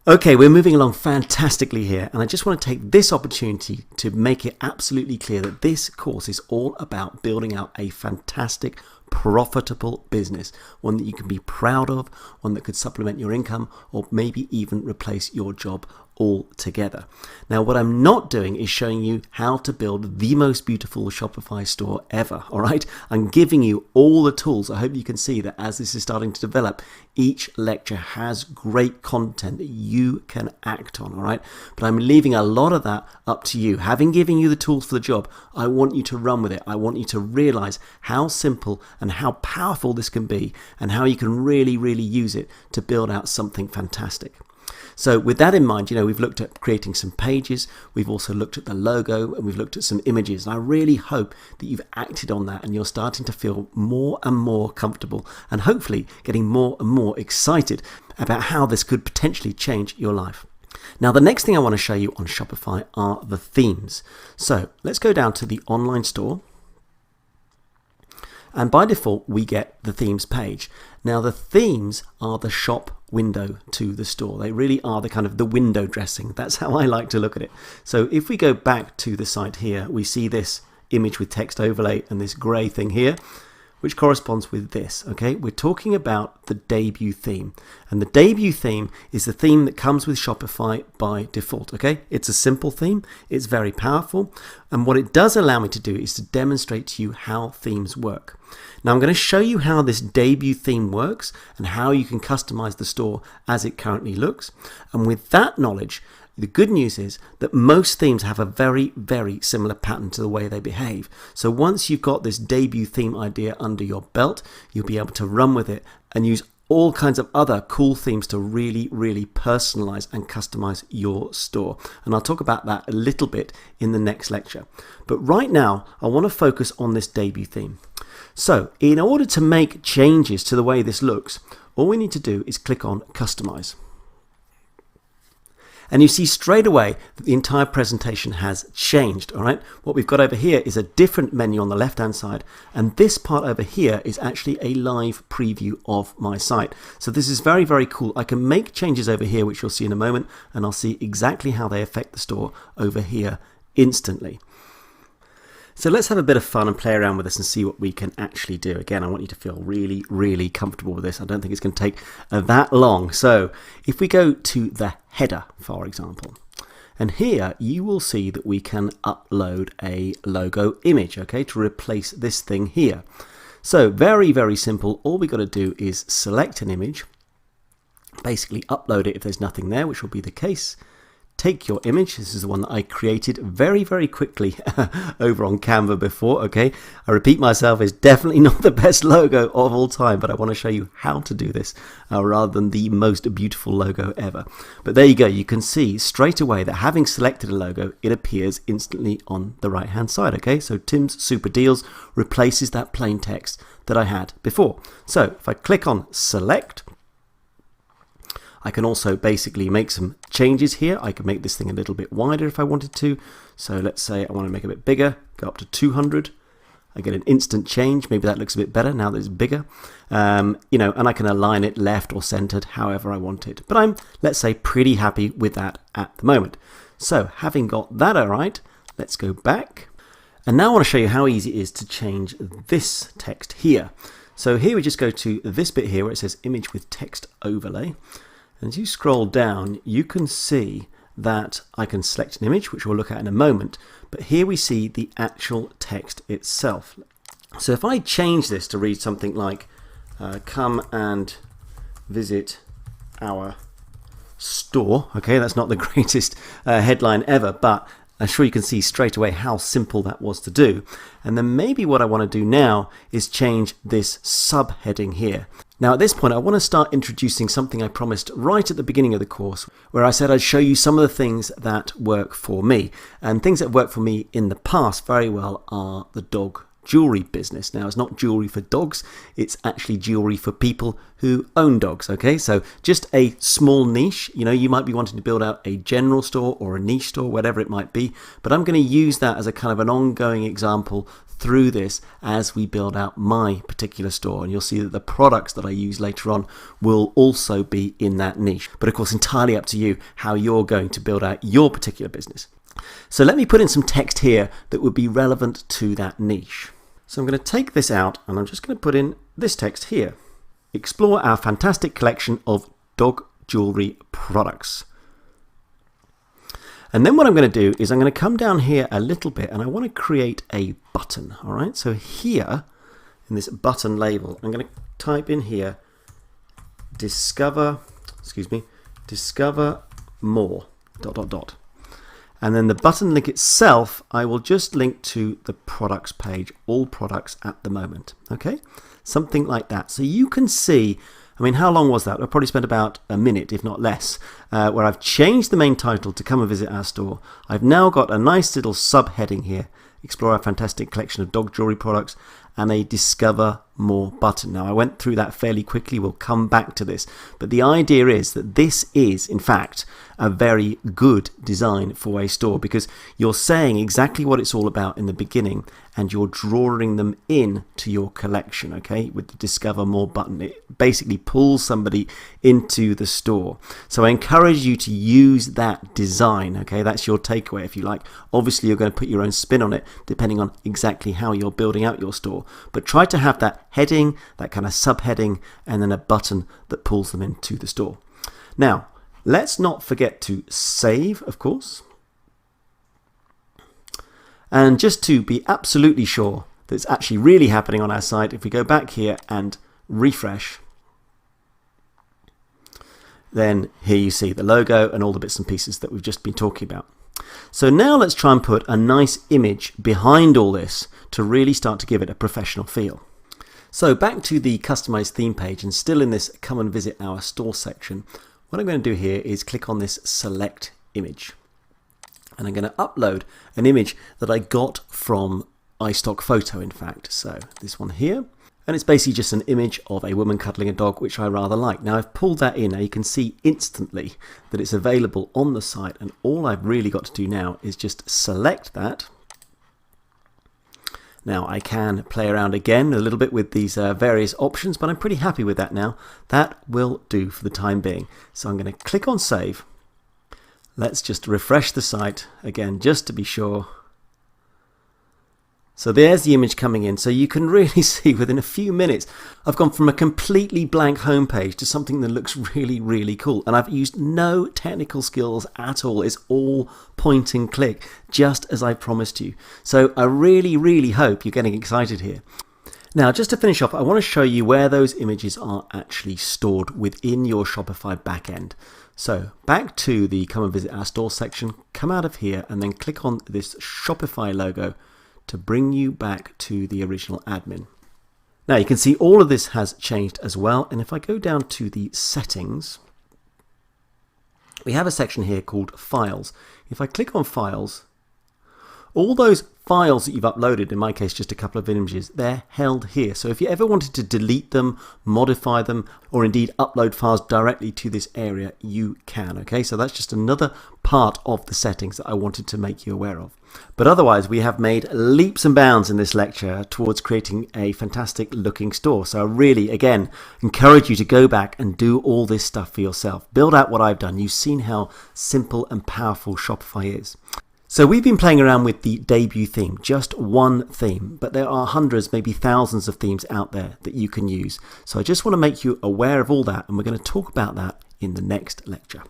Okay, we're moving along fantastically here, and I just want to take this opportunity to make it absolutely clear that this course is all about building out a fantastic, profitable business, one that you can be proud of, one that could supplement your income, or maybe even replace your job altogether. Now, what I'm not doing is showing you how to build the most beautiful Shopify store ever, all right? I'm giving you all the tools. I hope you can see that as this is starting to develop, each lecture has great content that you can act on, all right? But I'm leaving a lot of that up to you. Having given you the tools for the job, I want you to run with it. I want you to realize how simple and how powerful this can be and how you can really, really use it to build out something fantastic. So with that in mind, we've looked at creating some pages, we've also looked at the logo, and we've looked at some images. And I really hope that you've acted on that and you're starting to feel more and more comfortable and hopefully getting more and more excited about how this could potentially change your life. Now, the next thing I want to show you on Shopify are the themes. So let's go down to the online store. And by default, we get the themes page. Now, the themes are the shop window to the store. They really are the kind of the window dressing. That's how I like to look at it. So if we go back to the site here, we see this image with text overlay and this gray thing here, which corresponds with this, okay? We're talking about the debut theme. And the debut theme is the theme that comes with Shopify by default, okay? It's a simple theme, it's very powerful, and what it does allow me to do is to demonstrate to you how themes work. Now I'm going to show you how this debut theme works and how you can customize the store as it currently looks. And with that knowledge, the good news is that most themes have a very, very similar pattern to the way they behave. So once you've got this debut theme idea under your belt, you'll be able to run with it and use all kinds of other cool themes to really, really personalize and customize your store. And I'll talk about that a little bit in the next lecture. But right now, I want to focus on this debut theme. So in order to make changes to the way this looks, all we need to do is click on Customize. And you see straight away that the entire presentation has changed, all right? What we've got over here is a different menu on the left-hand side, and this part over here is actually a live preview of my site. So this is very, very cool. I can make changes over here, which you'll see in a moment, and I'll see exactly how they affect the store over here instantly. So let's have a bit of fun and play around with this and see what we can actually do. Again, I want you to feel really, really comfortable with this. I don't think it's going to take that long. So if we go to the header, for example, and here you will see that we can upload a logo image, okay, to replace this thing here. So very, very simple. All we got to do is select an image, basically upload it if there's nothing there, which will be the case. Take your image. This is the one that I created very, very quickly over on Canva before, okay? I repeat myself, it's definitely not the best logo of all time, but I want to show you how to do this rather than the most beautiful logo ever. But there you go. You can see straight away that having selected a logo, it appears instantly on the right-hand side, okay? So Tim's Super Deals replaces that plain text that I had before. So if I click on Select, I can also basically make some changes here. I can make this thing a little bit wider if I wanted to. So let's say I want to make it a bit bigger, go up to 200. I get an instant change. Maybe that looks a bit better now that it's bigger. And I can align it left or centered however I want it. But I'm, let's say, pretty happy with that at the moment. So having got that all right, let's go back. And now I want to show you how easy it is to change this text here. So here we just go to this bit here where it says image with text overlay. And as you scroll down, you can see that I can select an image, which we'll look at in a moment. But here we see the actual text itself. So if I change this to read something like, come and visit our store. Okay, that's not the greatest headline ever, but I'm sure you can see straight away how simple that was to do. And then maybe what I want to do now is change this subheading here. Now at this point I want to start introducing something I promised right at the beginning of the course, where I said I'd show you some of the things that work for me. And things that work for me in the past very well are the dog jewelry business. Now it's not jewelry for dogs, it's actually jewelry for people who own dogs, okay? So just a small niche, you might be wanting to build out a general store or a niche store, whatever it might be, but I'm going to use that as a kind of an ongoing example through this as we build out my particular store, and you'll see that the products that I use later on will also be in that niche. But of course, entirely up to you how you're going to build out your particular business. So let me put in some text here that would be relevant to that niche. So I'm going to take this out and I'm just going to put in this text here. Explore our fantastic collection of dog jewelry products. And then what I'm going to do is I'm going to come down here a little bit and I want to create a button. All right, so here in this button label, I'm going to type in here, discover more, ... And then the button link itself, I will just link to the products page, all products at the moment. Okay, something like that. So you can see, I mean, how long was that? I probably spent about a minute, if not less, where I've changed the main title to come and visit our store. I've now got a nice little subheading here, explore our fantastic collection of dog jewelry products, and a discover more button. Now I went through that fairly quickly, we'll come back to this, but the idea is that this is in fact a very good design for a store, because you're saying exactly what it's all about in the beginning and you're drawing them in to your collection. Okay, with the discover more button, it basically pulls somebody into the store. So I encourage you to use that design. Okay, that's your takeaway if you like. Obviously you're going to put your own spin on it depending on exactly how you're building out your store, but try to have that heading, that kind of subheading, and then a button that pulls them into the store. Now let's not forget to save, of course. And just to be absolutely sure that it's actually really happening on our site, if we go back here and refresh, then here you see the logo and all the bits and pieces that we've just been talking about. So now let's try and put a nice image behind all this to really start to give it a professional feel. So back to the customized theme page, and still in this come and visit our store section, what I'm going to do here is click on this select image, and I'm going to upload an image that I got from iStock Photo, in fact. So this one here, and it's basically just an image of a woman cuddling a dog, which I rather like. Now I've pulled that in. Now you can see instantly that it's available on the site, and all I've really got to do now is just select that. Now I can play around again a little bit with these various options, but I'm pretty happy with that now. That will do for the time being. So I'm going to click on save. Let's just refresh the site again just to be sure. So there's the image coming in. So you can really see within a few minutes I've gone from a completely blank homepage to something that looks really, really cool. And I've used no technical skills at all. It's all point and click, just as I promised you. So I really, really hope you're getting excited here. Now, just to finish off, I want to show you where those images are actually stored within your Shopify backend. So back to the come and visit our store section, come out of here and then click on this Shopify logo to bring you back to the original admin. Now you can see all of this has changed as well, and if I go down to the settings, we have a section here called Files. If I click on Files, all those files that you've uploaded, in my case just a couple of images, they're held here. So if you ever wanted to delete them, modify them, or indeed upload files directly to this area, you can. Okay, so that's just another part of the settings that I wanted to make you aware of. But otherwise, we have made leaps and bounds in this lecture towards creating a fantastic looking store. So I really, again, encourage you to go back and do all this stuff for yourself. Build out what I've done. You've seen how simple and powerful Shopify is. So we've been playing around with the debut theme, just one theme, but there are hundreds, maybe thousands of themes out there that you can use. So I just want to make you aware of all that, and we're going to talk about that in the next lecture.